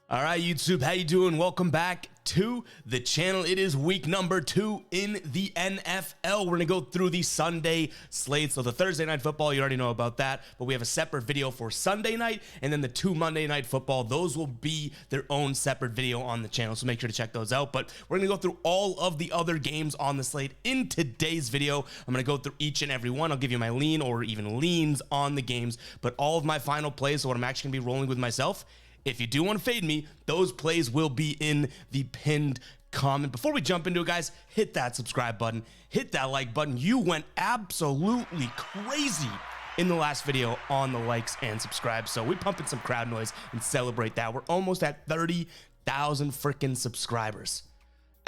All right, YouTube, how you doing? Welcome back to the channel. It is week number 2 in the NFL. We're going to go through the Sunday slate. So the Thursday night football, you already know about that, but we have a separate video for Sunday night, and then the 2 Monday night football. Those will be their own separate video on the channel, so make sure to check those out. But we're going to go through all of the other games on the slate in today's video. I'm going to go through each and every one. I'll give you my lean or even leans on the games, but all of my final plays, so what I'm actually going to be rolling with myself. If you do want to fade me, those plays will be in the pinned comment. Before we jump into it, guys, hit that subscribe button, hit that like button. You went absolutely crazy in the last video on the likes and subscribe, so we pumping some crowd noise and celebrate that. We're almost at 30,000 freaking subscribers.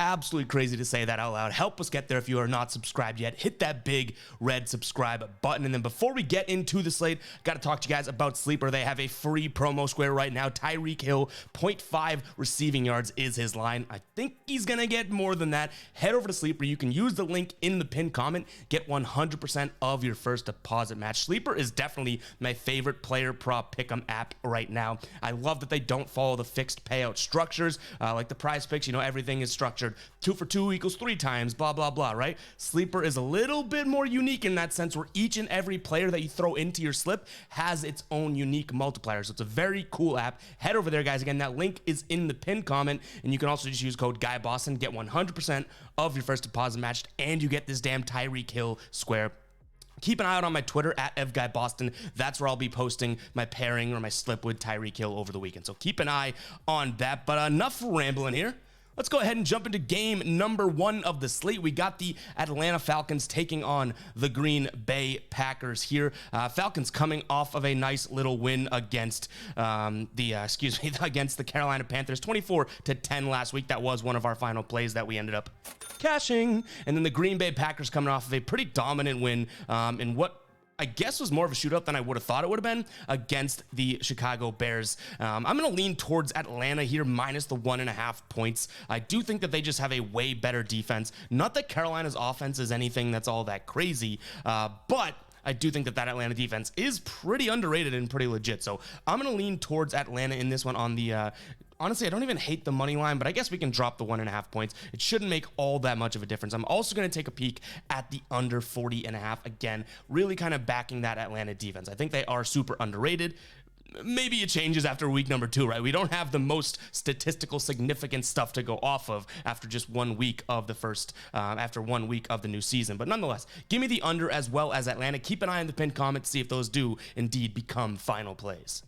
Absolutely crazy to say that out loud. Help us get there if you are not subscribed yet. Hit that big red subscribe button. And then before we get into the slate, got to talk to you guys about Sleeper. They have a free promo square right now. Tyreek Hill, 0.5 receiving yards is his line. I think he's going to get more than that. Head over to Sleeper. You can use the link in the pinned comment. Get 100% of your first deposit match. Sleeper is definitely my favorite player prop pick'em app right now. I love that they don't follow the fixed payout structures. Like the prize picks, you know, everything is structured. 2 for 2 equals 3 times, blah, blah, blah, right? Sleeper is a little bit more unique in that sense, where each and every player that you throw into your slip has its own unique multiplier. So it's a very cool app. Head over there, guys. Again, that link is in the pinned comment, and you can also just use code GUYBOSTON, get 100% of your first deposit matched, and you get this damn Tyreek Hill square. Keep an eye out on my Twitter at FGuyBoston. That's where I'll be posting my pairing or my slip with Tyreek Hill over the weekend. So keep an eye on that. But enough rambling here. Let's go ahead and jump into game number 1 of the slate. We got the Atlanta Falcons taking on the Green Bay Packers here. Falcons coming off of a nice little win against against the Carolina Panthers, 24-10 last week. That was one of our final plays that we ended up cashing. And then the Green Bay Packers coming off of a pretty dominant win in what I guess was more of a shootout than I would have thought it would have been against the Chicago Bears. I'm going to lean towards Atlanta here, minus the 1.5 points. I do think that they just have a way better defense. Not that Carolina's offense is anything that's all that crazy, but I do think that Atlanta defense is pretty underrated and pretty legit. So I'm going to lean towards Atlanta in this one on the honestly, I don't even hate the money line, but I guess we can drop the 1.5 points. It shouldn't make all that much of a difference. I'm also going to take a peek at the under 40.5. Again, really kind of backing that Atlanta defense. I think they are super underrated. Maybe it changes after week number 2, right? We don't have the most statistical significant stuff to go off of after just 1 week of the after 1 week of the new season. But nonetheless, give me the under as well as Atlanta. Keep an eye on the pinned comment to see if those do indeed become final plays.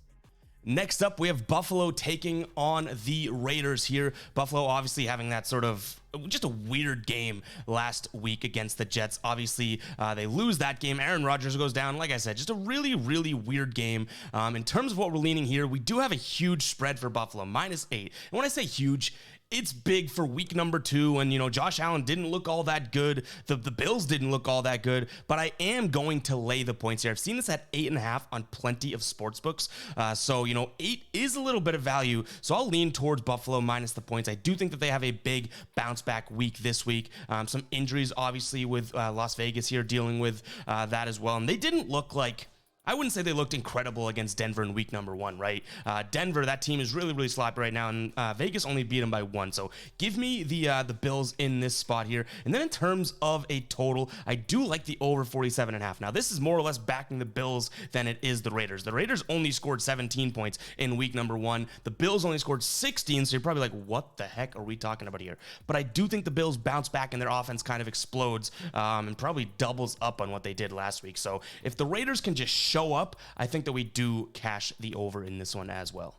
Next up, we have Buffalo taking on the Raiders here. Buffalo obviously having that sort of just a weird game last week against the Jets. Obviously, they lose that game. Aaron Rodgers goes down. Like I said, just a really, really weird game. In terms of what we're leaning here, we do have a huge spread for Buffalo, -8. And when I say huge, it's big for week number 2, and, you know, Josh Allen didn't look all that good. The Bills didn't look all that good, but I am going to lay the points here. I've seen this at 8.5 on plenty of sports books. So, you know, 8 is a little bit of value, so I'll lean towards Buffalo minus the points. I do think that they have a big bounce back week this week. Some injuries, obviously, with Las Vegas here dealing with that as well, and they didn't look like, I wouldn't say they looked incredible against Denver in week number 1, right? Denver, that team is really, really sloppy right now, and Vegas only beat them by 1. So give me the Bills in this spot here. And then in terms of a total, I do like the over 47.5. Now, this is more or less backing the Bills than it is the Raiders. The Raiders only scored 17 points in week number 1. The Bills only scored 16, so you're probably like, what the heck are we talking about here? But I do think the Bills bounce back and their offense kind of explodes and probably doubles up on what they did last week. So if the Raiders can just show up, I think that we do cash the over in this one as well.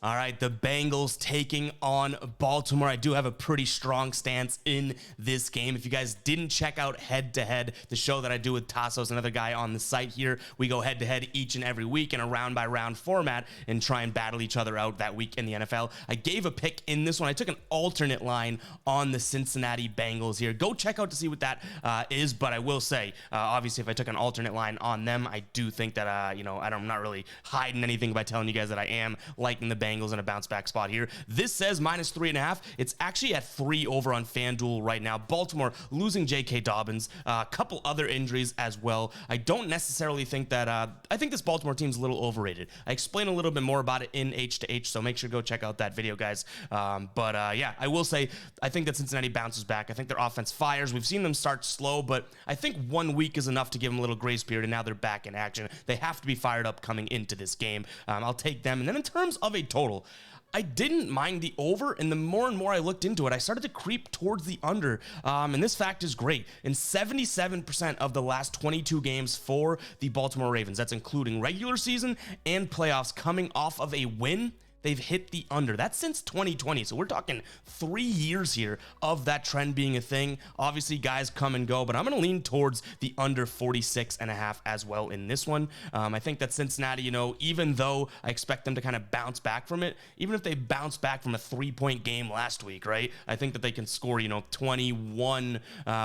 All right, the Bengals taking on Baltimore. I do have a pretty strong stance in this game. If you guys didn't check out Head to Head, the show that I do with Tassos, another guy on the site here, we go head to head each and every week in a round by round format and try and battle each other out that week in the NFL. I gave a pick in this one. I took an alternate line on the Cincinnati Bengals here. Go check out to see what that is, but I will say, obviously, if I took an alternate line on them, I do think that, you know, I'm not really hiding anything by telling you guys that I am liking the Bengals Bengals in a bounce back spot here. This says -3.5. It's actually at 3 over on FanDuel right now. Baltimore losing J.K. Dobbins, a couple other injuries as well. I don't necessarily think that, I think this Baltimore team's a little overrated. I explain a little bit more about it in H2H, so make sure to go check out that video, guys. Yeah, I will say, I think that Cincinnati bounces back. I think their offense fires. We've seen them start slow, but I think 1 week is enough to give them a little grace period, and now they're back in action. They have to be fired up coming into this game. I'll take them. And then in terms of a total, I didn't mind the over, and the more and more I looked into it, I started to creep towards the under, and this fact is great. In 77% of the last 22 games for the Baltimore Ravens, that's including regular season and playoffs, coming off of a win, they've hit the under. That's since 2020, so we're talking 3 years here of that trend being a thing. Obviously, guys come and go, but I'm going to lean towards the under 46.5 as well in this one. I think that Cincinnati, even though I expect them to kind of bounce back from it, even if they bounce back from a 3-point game last week, right? I think that they can score, 21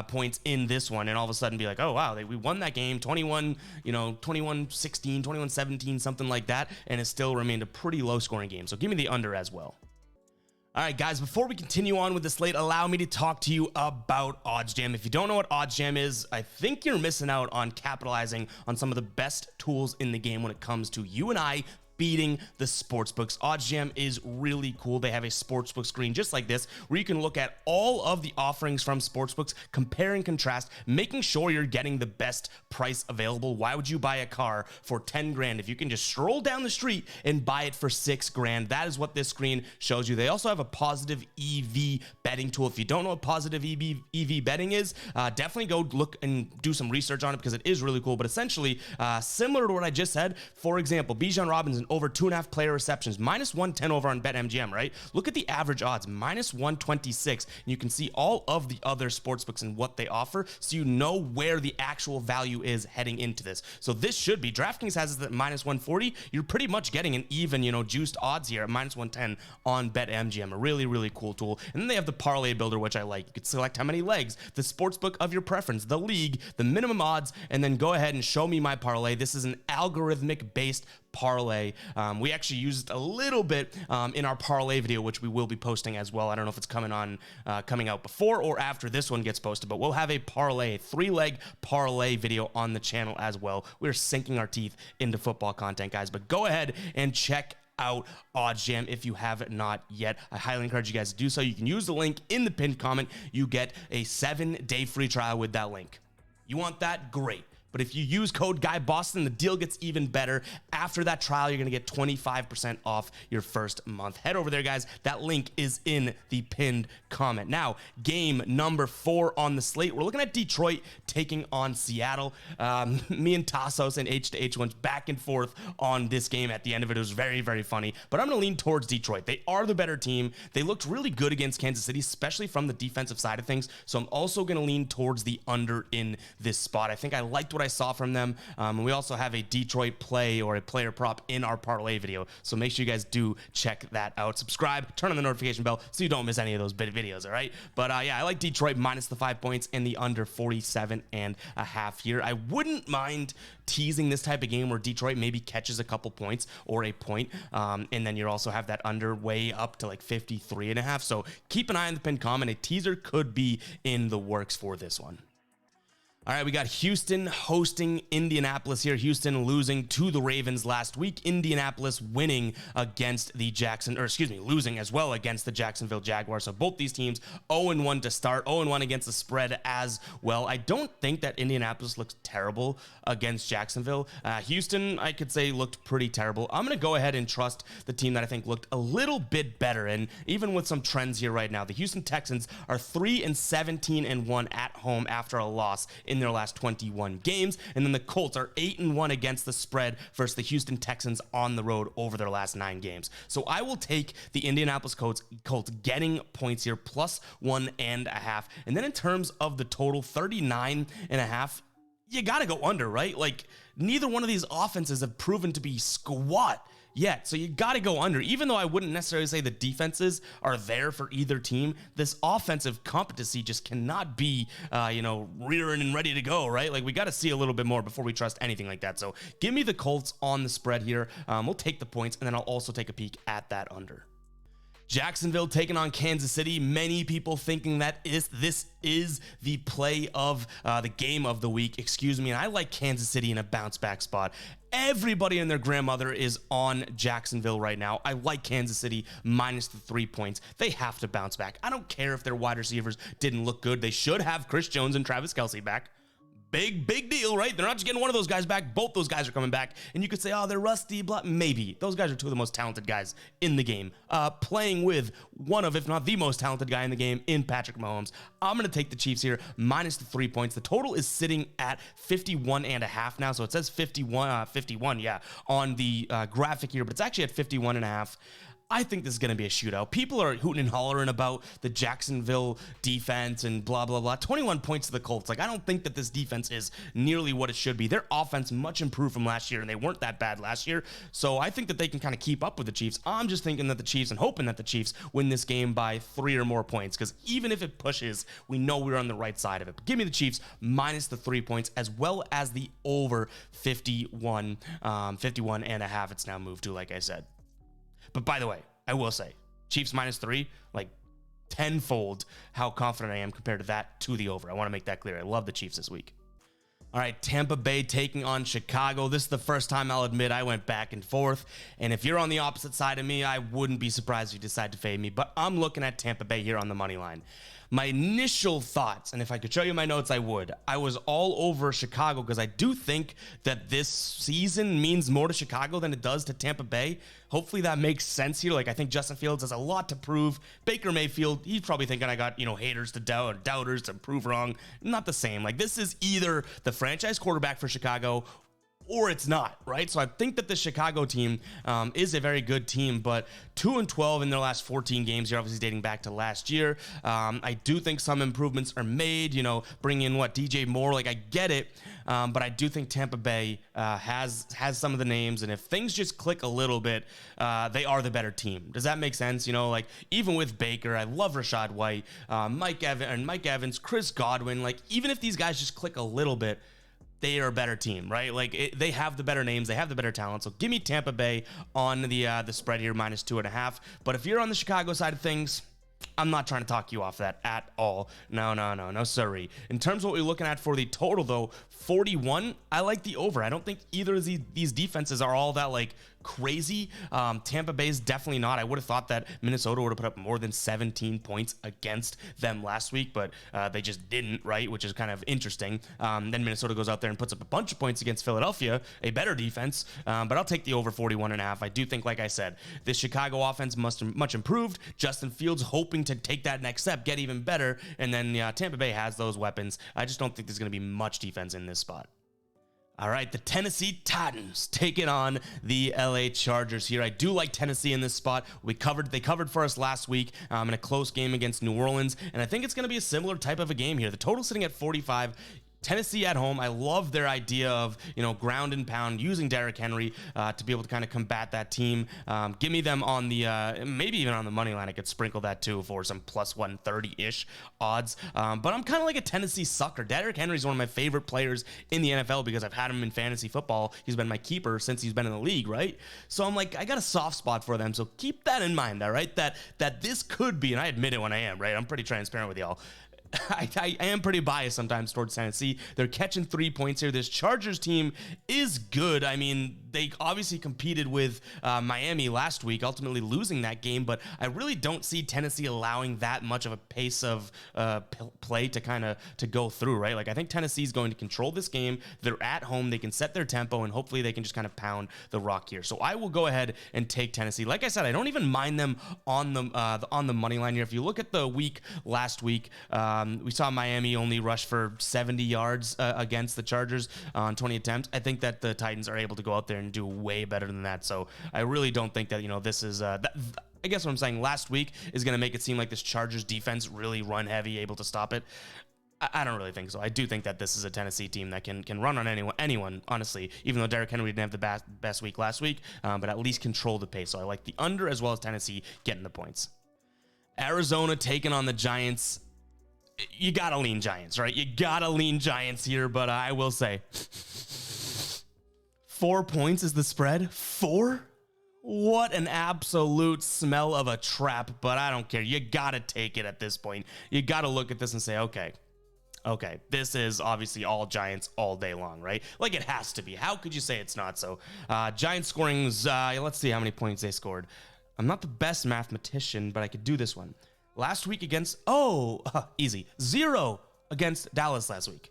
points in this one, and all of a sudden be like, oh, wow, we won that game, 21-16, 21-17, something like that, and it still remained a pretty low-scoring game. So give me the under as well. All right, guys, before we continue on with the slate, allow me to talk to you about OddsJam. If you don't know what OddsJam is, I think you're missing out on capitalizing on some of the best tools in the game when it comes to you and I beating the sportsbooks. OddsJam is really cool. They have a sportsbook screen just like this where you can look at all of the offerings from sportsbooks, compare and contrast, making sure you're getting the best price available. Why would you buy a car for 10 grand if you can just stroll down the street and buy it for 6 grand? That is what this screen shows you. They also have a positive EV betting tool. If you don't know what positive EV betting is, definitely go look and do some research on it because it is really cool. But essentially, similar to what I just said, for example, Bijan Robinson over 2.5 player receptions, -110 over on BetMGM, right? Look at the average odds, -126. And you can see all of the other sportsbooks and what they offer, so you know where the actual value is heading into this. So this should be, DraftKings has it at -140. You're pretty much getting an even, juiced odds here at -110 on BetMGM. A really, really cool tool. And then they have the parlay builder, which I like. You could select how many legs, the sportsbook of your preference, the league, the minimum odds, and then go ahead and show me my parlay. This is an algorithmic based parlay. We actually used a little bit in our parlay video, which we will be posting as well. I don't know if it's coming out before or after this one gets posted, but we'll have a parlay, 3-leg parlay video on the channel as well. We're sinking our teeth into football content, guys, but go ahead and check out OddsJam if you have not yet. I highly encourage you guys to do so. You can use the link in the pinned comment. You get a 7-day free trial with that link. You want that? Great. But if you use code GUYBOSTON, the deal gets even better. After that trial, you're going to get 25% off your first month. Head over there, guys. That link is in the pinned comment. Now, game number 4 on the slate. We're looking at Detroit taking on Seattle. Me and Tassos and H2H went back and forth on this game. At the end of it, it was very, very funny. But I'm going to lean towards Detroit. They are the better team. They looked really good against Kansas City, especially from the defensive side of things. So I'm also going to lean towards the under in this spot. I think I liked what I saw from them. And we also have a Detroit play or a player prop in our parlay video. So make sure you guys do check that out. Subscribe, turn on the notification bell so you don't miss any of those videos, all right? But yeah, I like Detroit minus the 5 points and the under 47.5 here. I wouldn't mind teasing this type of game where Detroit maybe catches a couple points or a point. And then you also have that under way up to like 53.5. So keep an eye on the pinned comment. A teaser could be in the works for this one. All right, we got Houston hosting Indianapolis here. Houston losing to the Ravens last week. Indianapolis winning against the losing as well against the Jacksonville Jaguars. So both these teams 0-1 to start, 0-1 against the spread as well. I don't think that Indianapolis looks terrible against Jacksonville. Houston, I could say, looked pretty terrible. I'm going to go ahead and trust the team that I think looked a little bit better. And even with some trends here right now, the Houston Texans are 3-17-1 at home after a loss in their last 21 games. And then the Colts are 8-1 against the spread versus the Houston Texans on the road over their last 9 games. So I will take the Indianapolis Colts getting points here, plus 1.5. And then in terms of the total, 39.5, you got to go under, right? Like, neither one of these offenses have proven to be squat yet. So you got to go under. Even though I wouldn't necessarily say the defenses are there for either team, this offensive competency just cannot be, rearing and ready to go, right? Like, we got to see a little bit more before we trust anything like that. So give me the Colts on the spread here. We'll take the points, and then I'll also take a peek at that under. Jacksonville taking on Kansas City. Many people thinking that this is the play of the game of the week, and I like Kansas City in a bounce back spot. Everybody and their grandmother is on Jacksonville right now. I like Kansas City minus the 3 points. They have to bounce back. I don't care if their wide receivers didn't look good. They should have Chris Jones and Travis Kelce back. Big deal, right? They're not just getting one of those guys back. Both those guys are coming back. And you could say, oh, they're rusty, blah. Maybe. Those guys are two of the most talented guys in the game. Playing with one of, if not the most talented guy in the game in Patrick Mahomes. I'm going to take the Chiefs here, minus the 3 points. The total is sitting at 51.5 now. So it says 51, on the graphic here, but it's actually at 51.5. I think this is going to be a shootout. People are hooting and hollering about the Jacksonville defense and blah, blah, blah. 21 points to the Colts. Like, I don't think that this defense is nearly what it should be. Their offense much improved from last year, and they weren't that bad last year. So I think that they can kind of keep up with the Chiefs. I'm just thinking that the Chiefs and hoping that the Chiefs win this game by 3 or more points, because even if it pushes, we know we're on the right side of it. But give me the Chiefs minus the 3 points, as well as the over 51 and a half. It's now moved to, like I said. But by the way, I will say, Chiefs minus 3, like tenfold how confident I am compared to that to the over. I want to make that clear. I love the Chiefs this week. All right, Tampa Bay taking on Chicago. This is the first time I'll admit I went back and forth. And if you're on the opposite side of me, I wouldn't be surprised if you decide to fade me. But I'm looking at Tampa Bay here on the money line. My initial thoughts, and if I could show you my notes, I would. I was all over Chicago because I do think that this season means more to Chicago than it does to Tampa Bay. Hopefully that makes sense here. Like, I think Justin Fields has a lot to prove. Baker Mayfield, he's probably thinking I got, haters to doubt, or doubters to prove wrong. Not the same. Like, this is either the franchise quarterback for Chicago or it's not, right? So I think that the Chicago team is a very good team, but 2-12 in their last 14 games. You're obviously dating back to last year. I do think some improvements are made, bring in DJ Moore. Like, I get it, but I do think Tampa Bay has some of the names, and if things just click a little bit, they are the better team. Does that make sense? Even with Baker, I love Rashad White, Mike Evans, Chris Godwin. Like, even if these guys just click a little bit, they are a better team, right? Like, they have the better names, they have the better talent. So give me Tampa Bay on the spread here, minus 2.5. But if you're on the Chicago side of things, I'm not trying to talk you off that at all. No, sorry. In terms of what we're looking at for the total, though, 41, I like the over. I don't think either of these defenses are all that, like, crazy. Tampa Bay's definitely not. I would have thought that Minnesota would have put up more than 17 points against them last week, but they just didn't, right? Which is kind of interesting. Then Minnesota goes out there and puts up a bunch of points against Philadelphia, a better defense, but I'll take the over 41.5. I do think, like I said, the Chicago offense much improved. Justin Fields hoping to take that next step, get even better, and then Tampa Bay has those weapons. I just don't think there's going to be much defense in this spot. All right, the Tennessee Titans taking on the LA Chargers here. I do like Tennessee in this spot. They covered for us last week in a close game against New Orleans, and I think it's going to be a similar type of a game here. The total sitting at 45. Tennessee at home, I love their idea of, ground and pound, using Derrick Henry to be able to kind of combat that team. Give me them on the, maybe even on the money line. I could sprinkle that too for some plus 130-ish odds. But I'm kind of like a Tennessee sucker. Derrick Henry is one of my favorite players in the NFL because I've had him in fantasy football. He's been my keeper since he's been in the league, right? So I'm like, I got a soft spot for them. So keep that in mind, all right? That this could be, and I admit it when I am, right? I'm pretty transparent with y'all. I am pretty biased sometimes towards Tennessee. They're catching 3 points here. This Chargers team is good. I mean, they obviously competed with Miami last week, ultimately losing that game, but I really don't see Tennessee allowing that much of a pace of play to go through, right? Like, I think Tennessee's going to control this game. They're at home. They can set their tempo, and hopefully they can just kind of pound the rock here. So I will go ahead and take Tennessee. Like I said, I don't even mind them on the money line here. If you look at the week last week, we saw Miami only rush for 70 yards against the Chargers on 20 attempts. I think that the Titans are able to go out there and do way better than that. So I really don't think that, this is I guess what I'm saying last week is going to make it seem like this Chargers defense really run heavy, able to stop it. I don't really think so. I do think that this is a Tennessee team that can run on anyone, honestly, even though Derrick Henry didn't have the best week last week, but at least control the pace. So I like the under as well as Tennessee getting the points. Arizona taking on the Giants. You got to lean Giants, right? You got to lean Giants here, but I will say 4 points is the spread. 4? What an absolute smell of a trap, but I don't care. You got to take it at this point. You got to look at this and say, okay, this is obviously all Giants all day long, right? Like it has to be. How could you say it's not? So Giants scorings, let's see how many points they scored. I'm not the best mathematician, but I could do this one. Last week against, easy. 0 against Dallas last week.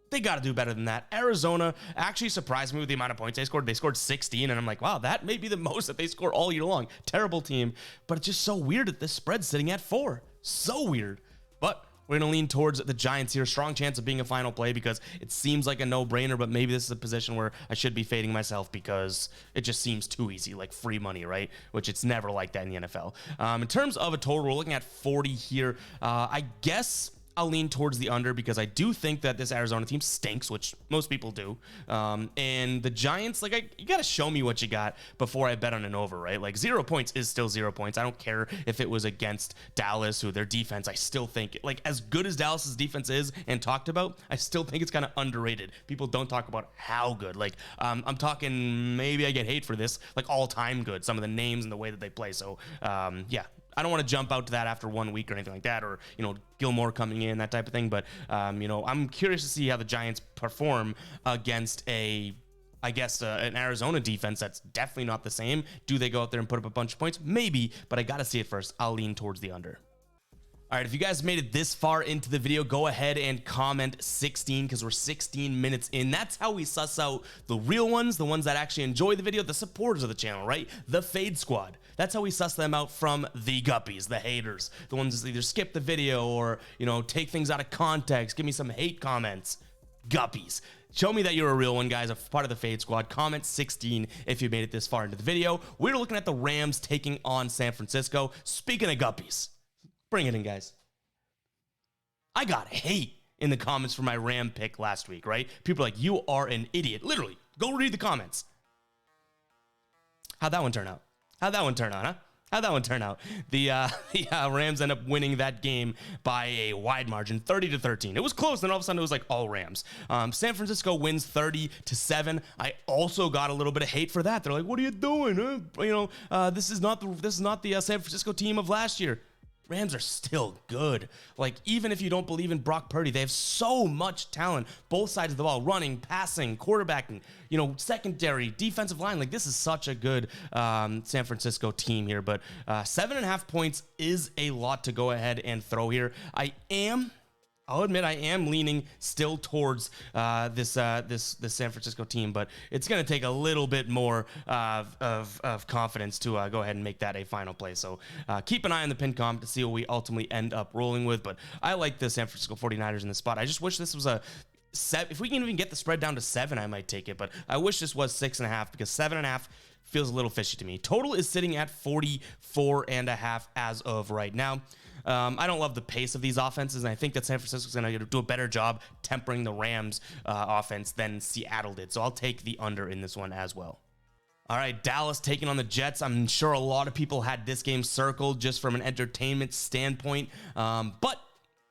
They got to do better than that. Arizona actually surprised me with the amount of points they scored. They scored 16, and I'm like, wow, that may be the most that they score all year long. Terrible team, but it's just so weird that this spread's sitting at 4. So weird. But we're going to lean towards the Giants here. Strong chance of being a final play because it seems like a no-brainer, but maybe this is a position where I should be fading myself because it just seems too easy, like free money, right? Which it's never like that in the NFL. In terms of a total, we're looking at 40 here. I guess I'll lean towards the under because I do think that this Arizona team stinks, which most people do. And the Giants, you got to show me what you got before I bet on an over, right? Like 0 points is still 0 points. I don't care if it was against Dallas, who their defense, I still think, like as good as Dallas's defense is and talked about, I still think it's kind of underrated. People don't talk about how good. Like I'm talking, maybe I get hate for this, like all-time good, some of the names and the way that they play. So yeah. I don't want to jump out to that after 1 week or anything like that, or, Gilmore coming in, that type of thing. But, I'm curious to see how the Giants perform against an Arizona defense that's definitely not the same. Do they go out there and put up a bunch of points? Maybe, but I got to see it first. I'll lean towards the under. All right, if you guys made it this far into the video, go ahead and comment 16 because we're 16 minutes in. That's how we suss out the real ones, the ones that actually enjoy the video, the supporters of the channel, right? The Fade Squad. That's how we suss them out from the guppies, the haters, the ones that either skip the video or, take things out of context, give me some hate comments. Guppies. Show me that you're a real one, guys, a part of the Fade Squad. Comment 16 if you made it this far into the video. We're looking at the Rams taking on San Francisco. Speaking of guppies, bring it in, guys. I got hate in the comments for my Ram pick last week, right? People are like, you are an idiot. Literally, go read the comments. How'd that one turn out? How'd that one turn out? The Rams end up winning that game by a wide margin, 30-13. It was close, and all of a sudden it was like all Rams. San Francisco wins 30-7. I also got a little bit of hate for that. They're like, "What are you doing? This is not the San Francisco team of last year." Rams are still good. Like, even if you don't believe in Brock Purdy, they have so much talent, both sides of the ball, running, passing, quarterbacking, secondary, defensive line. Like, this is such a good San Francisco team here, but 7.5 points is a lot to go ahead and throw here. I'll admit I am leaning still towards this San Francisco team, but it's going to take a little bit more of confidence to go ahead and make that a final play. So keep an eye on the pin comp to see what we ultimately end up rolling with. But I like the San Francisco 49ers in this spot. I just wish this was if we can even get the spread down to 7, I might take it. But I wish this was 6.5 because 7.5 feels a little fishy to me. Total is sitting at 44.5 as of right now. I don't love the pace of these offenses, and I think that San Francisco is going to do a better job tempering the Rams' offense than Seattle did. So I'll take the under in this one as well. All right, Dallas taking on the Jets. I'm sure a lot of people had this game circled just from an entertainment standpoint, but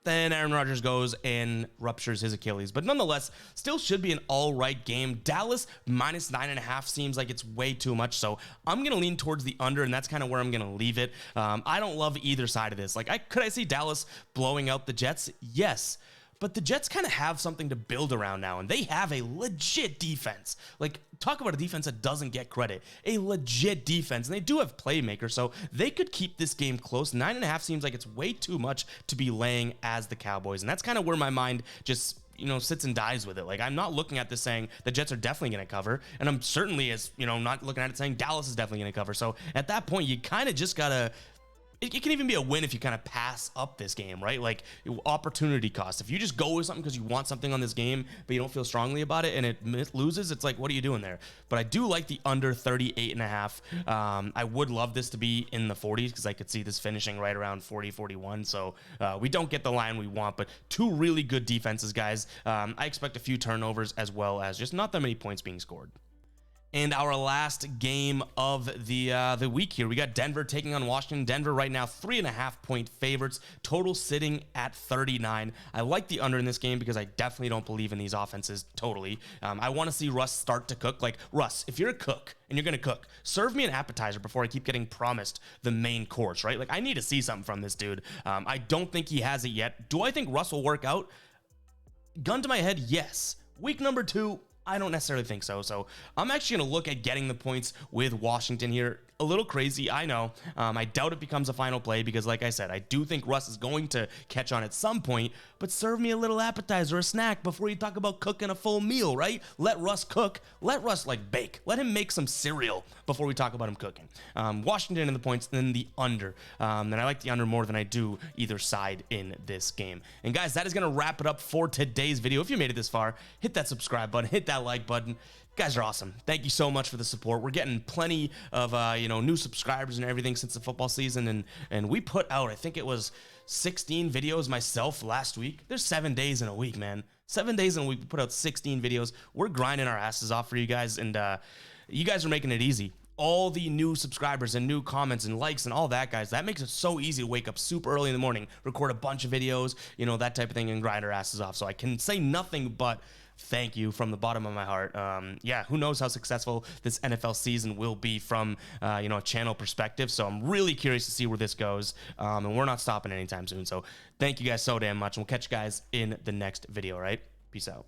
then Aaron Rodgers goes and ruptures his Achilles. But nonetheless, still should be an all right game. Dallas minus 9.5 seems like it's way too much. So I'm going to lean towards the under, and that's kind of where I'm going to leave it. I don't love either side of this. Like, could I see Dallas blowing out the Jets? Yes. But the Jets kind of have something to build around now, and they have a legit defense. Like, talk about a defense that doesn't get credit. A legit defense, and they do have playmakers, so they could keep this game close. 9.5 seems like it's way too much to be laying as the Cowboys, and that's kind of where my mind just sits and dies with it. Like, I'm not looking at this saying the Jets are definitely going to cover, and I'm certainly not looking at it saying Dallas is definitely going to cover. So at that point, you kind of just got to... it can even be a win if you kind of pass up this game, right? Like opportunity cost. If you just go with something because you want something on this game, but you don't feel strongly about it and it loses, it's like, what are you doing there? But I do like the under 38.5. I would love this to be in the 40s because I could see this finishing right around 40, 41. So we don't get the line we want, but two really good defenses, guys. I expect a few turnovers as well as just not that many points being scored. And our last game of the week here, we got Denver taking on Washington. Denver right now 3.5-point favorites, total sitting at 39. I like the under in this game because I definitely don't believe in these offenses totally. I want to see Russ start to cook. Like, Russ, if you're a cook and you're going to cook, serve me an appetizer before I keep getting promised the main course, right? Like, I need to see something from this dude. I don't think he has it yet. Do I think Russ will work out? Gun to my head, yes. Week number 2, I don't necessarily think so. So I'm actually going to look at getting the points with Washington here. A little crazy, I know. I doubt it becomes a final play because, like I said, I do think Russ is going to catch on at some point, but serve me a little appetizer, a snack before you talk about cooking a full meal, right? Let Russ cook. Let Russ, like, bake. Let him make some cereal before we talk about him cooking. Washington in the points, then the under. And I like the under more than I do either side in this game. And, guys, that is going to wrap it up for today's video. If you made it this far, hit that subscribe button, hit that like button. Guys are awesome. Thank you so much for the support. We're getting plenty of new subscribers and everything since the football season, and we put out, I think it was 16 videos myself last week. There's 7 days in a week, man. 7 days in a week, we put out 16 videos. We're grinding our asses off for you guys, and you guys are making it easy. All the new subscribers and new comments and likes and all that, guys, that makes it so easy to wake up super early in the morning, record a bunch of videos, that type of thing, and grind our asses off. So I can say nothing but thank you from the bottom of my heart. Who knows how successful this NFL season will be from a channel perspective. So I'm really curious to see where this goes, and we're not stopping anytime soon. So thank you guys so damn much, and we'll catch you guys in the next video. All right, peace out.